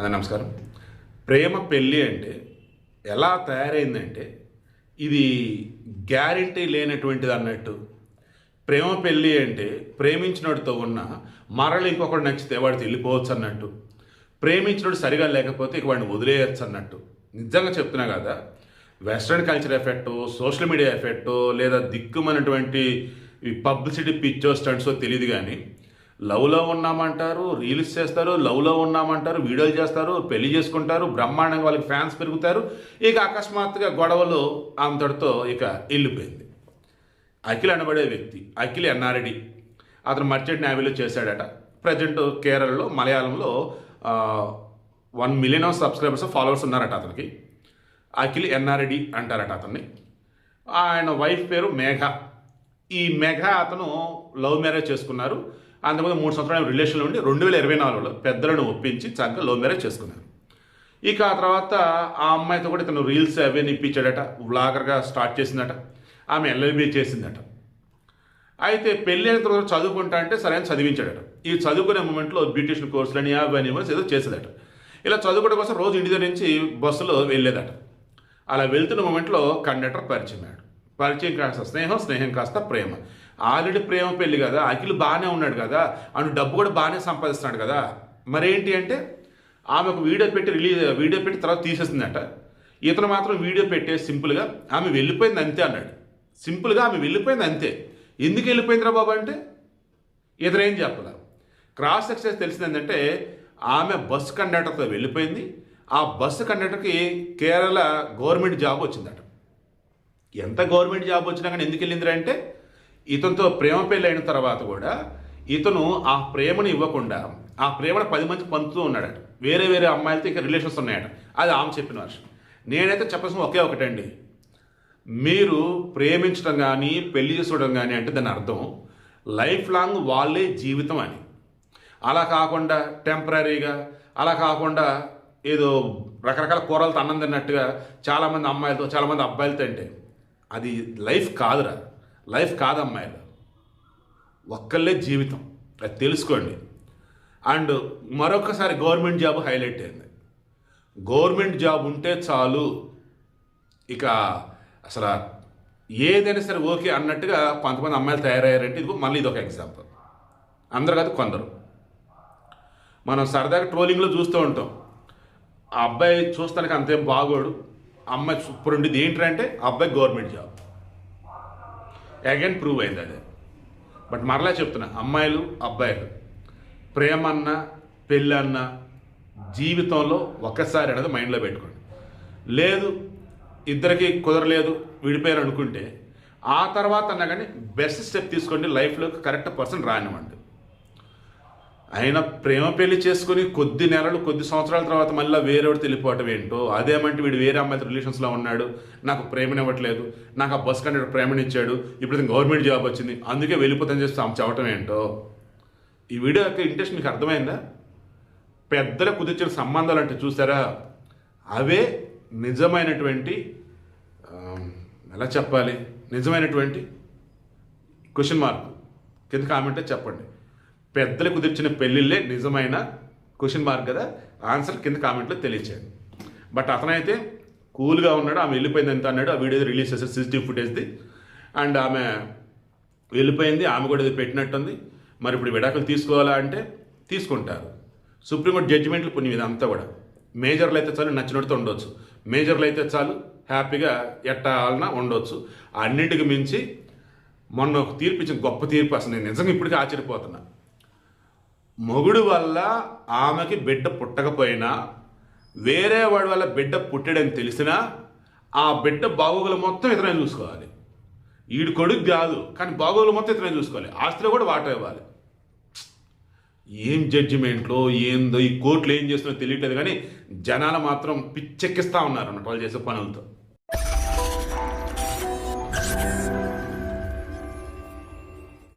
నమస్కారం. ప్రేమ పెళ్ళి అంటే ఎలా తయారైందంటే ఇది గ్యారంటీ లేనటువంటిది అన్నట్టు. ప్రేమ పెళ్ళి అంటే ప్రేమించినోడితో ఉన్న మరలు ఇంకొకటి నచ్చితే వాడితో వెళ్ళిపోవచ్చు అన్నట్టు. ప్రేమించినోడు సరిగా లేకపోతే ఇక వాడిని వదిలేయచ్చు అన్నట్టు. నిజంగా చెప్తున్నా కదా, వెస్ట్రన్ కల్చర్ ఎఫెక్టో, సోషల్ మీడియా ఎఫెక్టో, లేదా దిక్కుమన్నటువంటి ఈ పబ్లిసిటీ పిచ్చో స్టంట్సో తెలియదు కానీ లవ్లో ఉన్నామంటారు, రీల్స్ చేస్తారు, లవ్లో ఉన్నామంటారు, వీడియోలు చేస్తారు, పెళ్లి చేసుకుంటారు, బ్రహ్మాండంగా వాళ్ళకి ఫ్యాన్స్ పెరుగుతారు. ఇక అకస్మాత్తుగా గొడవలు ఆమెతోడితో ఇక వెళ్ళిపోయింది. అఖిల్ అనబడే వ్యక్తి, అఖిల్ ఎన్ఆర్డి, అతను మర్చెంట్ నేవీలో చేశాడట. ప్రజెంట్ కేరళలో మలయాళంలో 1 మిలియన్ సబ్స్క్రైబర్స్ ఫాలోవర్స్ ఉన్నారట అతనికి. అఖిల్ ఎన్ఆర్డి అంటారట అతన్ని. ఆయన వైఫ్ పేరు మేఘ. ఈ మేఘ అతను లవ్ మ్యారేజ్ చేసుకున్నారు. అంతకుముందు 3 సంవత్సరాలు రిలేషన్లో ఉండి 2024లో పెద్దలను ఒప్పించి చక్కగా లవ్ మ్యారేజ్ చేసుకున్నారు. ఇక ఆ తర్వాత ఆ అమ్మాయితో కూడా ఇతను రీల్స్ అవన్నీ ఇప్పించాడట, వ్లాగర్గా స్టార్ట్ చేసిందట. ఆమె ఎల్ఎల్బీ చేసిందట. అయితే పెళ్ళి అయిన తర్వాత చదువుకుంటా అంటే సరైన చదివించాడట. ఈ చదువుకునే మూమెంట్లో బ్యూటిషియన్ కోర్సులని అవన్నీ ఏదో చేసేదట. ఇలా చదువుకోవడం కోసం రోజు ఇంటి దగ్గర నుంచి బస్సులో వెళ్ళేదట. అలా వెళ్తున్న మూమెంట్లో కండక్టర్ పరిచయం అయ్యాడు. పరిచయం కాస్త స్నేహం, స్నేహం కాస్త ప్రేమ. ఆల్రెడీ ప్రేమ పెళ్ళి కదా, అఖిల్ బాగానే ఉన్నాడు కదా, అను డబ్బు కూడా బాగానే సంపాదిస్తున్నాడు కదా. మరేంటి అంటే ఆమెకు వీడియో పెట్టి తర్వాత తీసేసిందట. ఇతను మాత్రం వీడియో పెట్టే సింపుల్గా ఆమె వెళ్ళిపోయింది అంతే అన్నాడు. సింపుల్గా ఆమె వెళ్ళిపోయింది అంతే. ఎందుకు వెళ్ళిపోయిందిరా బాబు అంటే ఇతను ఏం చెప్పలే. క్రాస్ సక్సెస్ తెలిసింది ఏంటంటే ఆమె బస్సు కండక్టర్తో వెళ్ళిపోయింది. ఆ బస్సు కండక్టర్కి కేరళ గవర్నమెంట్ జాబ్ వచ్చిందట. ఎంత గవర్నమెంట్ జాబ్ వచ్చినా కానీ ఎందుకు వెళ్ళిందిరా అంటే ఇతనితో ప్రేమ పెళ్ళి అయిన తర్వాత కూడా ఇతను ఆ ప్రేమను ఇవ్వకుండా ఆ ప్రేమను 10 మందికి పంచుతూ ఉన్నాడట. వేరే వేరే అమ్మాయిలతో ఇంకా రిలేషన్స్ ఉన్నాయట. అది ఆమె చెప్పిన వర్షం. నేనైతే చెప్పాల్సిన ఒకే ఒకటండి, మీరు ప్రేమించడం కానీ పెళ్లి చేసుకోవడం కానీ అంటే దాని అర్థం లైఫ్ లాంగ్ వాళ్ళే జీవితం అని. అలా కాకుండా టెంపరీగా, అలా కాకుండా ఏదో రకరకాల కూరలతో అన్నం తిన్నట్టుగా చాలామంది అమ్మాయిలతో చాలామంది అబ్బాయిలతో అంటే అది లైఫ్ కాదురా. లైఫ్ కాదు అమ్మాయిలు, ఒక్కళ్ళే జీవితం. అది తెలుసుకోండి. అండ్ మరొకసారి గవర్నమెంట్ జాబ్ హైలైట్ అయింది. గవర్నమెంట్ జాబ్ ఉంటే చాలు, ఇక అసలు ఏదైనా సరే ఓకే అన్నట్టుగా కొంతమంది అమ్మాయిలు తయారయ్యారంటే మళ్ళీ ఇదొక ఎగ్జాంపుల్. అందరు కాదు, కొందరు. మనం సరదాగా ట్రోలింగ్లో చూస్తూ ఉంటాం, ఆ అబ్బాయి చూస్తానికి అంతేం బాగోడు, అమ్మాయి సూపర్ ఉండేది. ఏంటంటే ఆ అబ్బాయి గవర్నమెంట్ జాబ్. అగైన్ ప్రూవ్ అయింది అదే. బట్ మరలా చెప్తున్నా, అమ్మాయిలు అబ్బాయిలు ప్రేమ అన్న పెళ్ళి అన్న జీవితంలో ఒక్కసారి అనేది మైండ్లో పెట్టుకోండి. లేదు ఇద్దరికి కుదరలేదు విడిపోయారు అనుకుంటే ఆ తర్వాత అన్నా కానీ బెస్ట్ స్టెప్ తీసుకోండి, లైఫ్లోకి కరెక్ట్ పర్సన్ రానివ్వండి. అయినా ప్రేమ పెళ్లి చేసుకుని కొద్ది నెలలు కొద్ది సంవత్సరాల తర్వాత మళ్ళీ వేరేవాడు వెళ్ళిపోవటం ఏంటో, అదేమంటే వీడు వేరే అమ్మాయితో రిలేషన్స్లో ఉన్నాడు, నాకు ప్రేమనివ్వట్లేదు, నాకు ఆ బస్ కండక్టర్ ప్రేమనిచ్చాడు, ఇప్పుడు గవర్నమెంట్ జాబ్ వచ్చింది అందుకే వెళ్ళిపోతాను చేస్తే ఆమె చెప్పటం ఏంటో. ఈ వీడియో యొక్క ఇంట్రెస్ట్ మీకు అర్థమైందా? పెద్దల కుదిర్చిన సంబంధాలు అంటే చూసారా, అవే నిజమైనటువంటి ఎలా చెప్పాలి, నిజమైనటువంటి క్వశ్చన్ మార్క్ కింద కామెంటే చెప్పండి. పెద్దలు కుదిర్చిన పెళ్ళిళ్ళే నిజమైన క్వశ్చన్ మార్క్ కదా. ఆన్సర్ కింద కామెంట్లో తెలియచేయండి. బట్ అతనైతే కూల్గా ఉన్నాడు. ఆమె వెళ్ళిపోయింది ఎంత అన్నాడు. ఆ వీడియో రిలీజ్ చేశారు, CCTV ఫుటేజ్ది. అండ్ ఆమె వెళ్ళిపోయింది, ఆమె కూడా ఇది పెట్టినట్టుంది. మరి ఇప్పుడు విడాకులు తీసుకోవాలా అంటే తీసుకుంటారు. సుప్రీంకోర్టు జడ్జిమెంట్లు కొన్ని ఇదంతా కూడా మేజర్లు అయితే చాలు నచ్చినట్టుతో ఉండొచ్చు, మేజర్లు అయితే చాలు హ్యాపీగా ఎట్టాలన్నా ఉండొచ్చు. అన్నింటికి మించి మొన్న ఒక తీర్పు ఇచ్చిన గొప్ప తీర్పు, అసలు నేను నిజంగా ఇప్పటికీ ఆశ్చర్యపోతున్నా. మొగుడు వల్ల ఆమెకి బిడ్డ పుట్టకపోయినా వేరే వాడి వల్ల బిడ్డ పుట్టాడని తెలిసినా ఆ బిడ్డ బాగోగులు మొత్తం ఇతనే చూసుకోవాలి. ఈడు కొడుకు కాదు కానీ బాగోగులు మొత్తం ఇతనే చూసుకోవాలి, ఆస్తిలో కూడా వాటా ఇవ్వాలి. ఏం జడ్జిమెంట్లో ఏందో ఈ కోర్టులు ఏం చేస్తుందో తెలియట్లేదు కానీ జనాలు మాత్రం పిచ్చెక్కిస్తూ ఉన్నారు అన్నట్టు వాళ్ళు చేసే పనులతో.